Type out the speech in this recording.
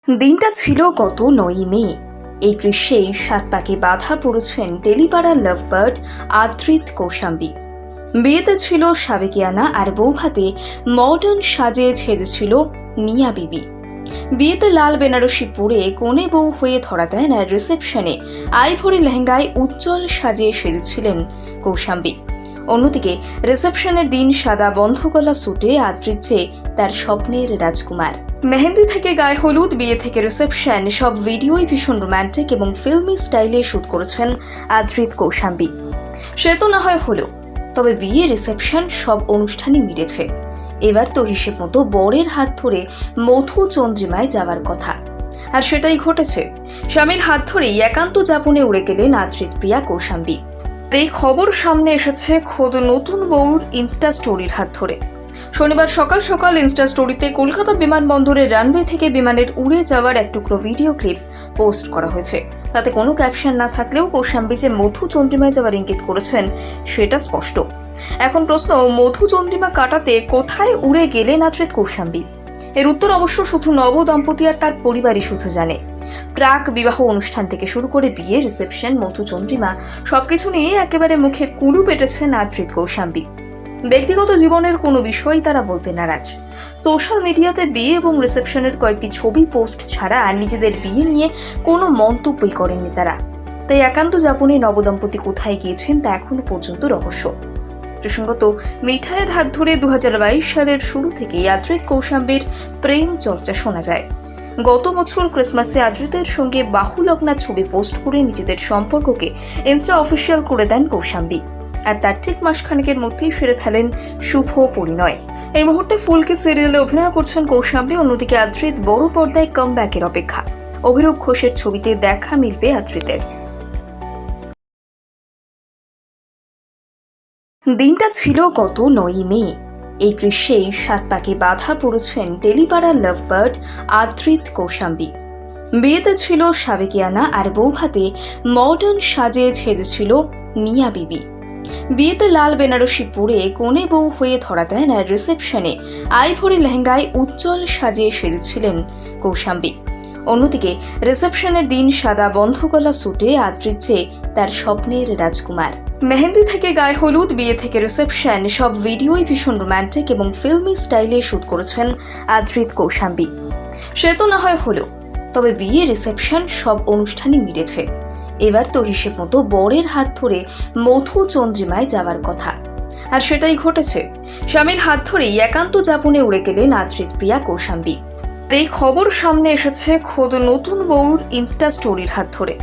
দিনটা ছিল গত ৯ই মে। এই গ্রীষ্মেই ৭ পাকে বাধা পড়েছেন টেলিপাড়ার লাভবার্ড আদ্রিত কৌশাম্বী। বিয়েতে ছিল সাবেকিয়ানা আর বৌভাতে মডার্ন সাজে ছেড়েছিল মিয়া বিবি। বিয়েতে লাল বেনারসি পরে কনে বউ হয়ে ধরা দেন আর রিসেপশনে আইভরি লেহেঙ্গায় উজ্জ্বল সাজে সেজেছিলেন কৌশাম্বী। অন্যদিকে রিসেপশনের দিন সাদা বন্ধ গলা স্যুটে আদ্রিত যে তার স্বপ্নের রাজকুমার। মেহেন্দি থেকে গায়ে হলুদ, বিয়ে থেকে রিসেপশন, সব ভিডিওই ভীষণ রোম্যান্টিক এবং ফিল্মি স্টাইলে শুট করেছেন আদ্রিত কৌশাম্বী। সে তো না হয় হলো, তবে বিয়ে রিসেপশন সব অনুষ্ঠানই মিটেছে। এবার তো হিসেব মতো বরের হাত ধরে মধু চন্দ্রিমায় যাওয়ার কথা, আর সেটাই ঘটেছে। স্বামীর হাত ধরেই একান্ত যাপনে উড়ে গেলেন আদ্রিত প্রিয়া কৌশাম্বী। এই খবর সামনে এসেছে খোদ নতুন বউর ইনস্টা স্টোরির হাত ধরে। শনিবার সকাল সকাল ইনস্টা স্টোরিতে কলকাতা বিমানবন্দরের রানওয়ে থেকে বিমানের উড়ে যাওয়ার এক টুকরো ভিডিও ক্লিপ পোস্ট করা হয়েছে। তাতে কোনো ক্যাপশন না থাকলেও কৌশাম্বী যে মধু চন্দ্রিমায় যাওয়ার ইঙ্গিত করেছেন সেটা স্পষ্ট। এখন প্রশ্ন, মধু চন্দ্রিমা কাটাতে কোথায় উড়ে গেলেন আদ্রিত কৌশাম্বী? এর উত্তর অবশ্য শুধু নব দম্পতি আর তার পরিবারই শুধু জানে। প্রাক বিবাহ অনুষ্ঠান থেকে শুরু করে বিয়ে, রিসেপশন, মধু চন্দ্রিমা সবকিছু নিয়ে একেবারে মুখে কুলু পেটেছেন আদ্রিত কৌশাম্বী। ব্যক্তিগত জীবনের কোনো বিষয়ই তারা বলতে নারাজ। সোশ্যাল মিডিয়াতে বিয়ে এবং রিসেপশনের কয়েকটি ছবি পোস্ট ছাড়া নিজেদের বিয়ে নিয়ে কোনো মন্তব্যই করেননি তারা। তাই একান্ত যাপনে নবদম্পতি কোথায় গিয়েছেন তা এখনো পর্যন্ত রহস্য। প্রসঙ্গত, মিঠাইয়ের হাত ধরে 2022 সালের শুরু থেকেই আদ্রিত কৌশাম্বীর প্রেম চর্চা শোনা যায়। গত বছর ক্রিসমাসে আদ্রিতের সঙ্গে বাহুলগ্না ছবি পোস্ট করে নিজেদের সম্পর্ককে ইনস্টা অফিসিয়াল করে দেন কৌশাম্বী, আর তার ঠিক মাসখানেকের মধ্যেই সেরে ফেলেন শুভ পরিণয়। এই মুহূর্তে ফুলকি সিরিয়ালে অভিনয় করছেন কৌশাম্বী। অন্যদিকে আদ্রিত বড় পর্দায় কামব্যাকের অপেক্ষা। অভিরূপ ঘোষের ছবিতে দেখা মিলবে আদ্রিতের। দিনটা ছিল গত ৯ই মে। এই গ্রীষ্মেই ৭ পাকে বাধা পড়েছেন টেলিপাড়ার লাভবার্ড আদ্রিত কৌশাম্বী। বিয়েতে ছিল সাবেকিয়ানা আর বৌভাতে মডার্ন সাজে ছেড়েছিল মিয়া বিবি। বিয়েতে লাল বেনারসি পরে কনে বউ হয়ে ধরা দেন আর রিসেপশনে আইভরি লেহেঙ্গায় উজ্জ্বল সাজে সেজেছিলেন কৌশাম্বী। অন্যদিকে রিসেপশনের দিন সাদা বন্ধ গলা স্যুটে আদ্রিত যে তার স্বপ্নের রাজকুমার। মেহেন্দি থেকে গায়ে হলুদ, বিয়ে থেকে রিসেপশন, সব ভিডিওই ভীষণ রোম্যান্টিক এবং ফিল্মি স্টাইলে শুট করেছেন আদ্রিত কৌশাম্বী। সে তো না হয় হলো, তবে বিয়ে রিসেপশন সব অনুষ্ঠানই মিটেছে। এবার তো হিসেব মতো বরের হাত ধরে মধু চন্দ্রিমায় যাওয়ার কথা, আর সেটাই ঘটেছে। স্বামীর হাত ধরেই একান্ত যাপনে উড়ে গেলেন আদ্রিত প্রিয়া কৌশাম্বী। এই খবর সামনে এসেছে খোদ নতুন বউর ইনস্টা স্টোরির হাত ধরে।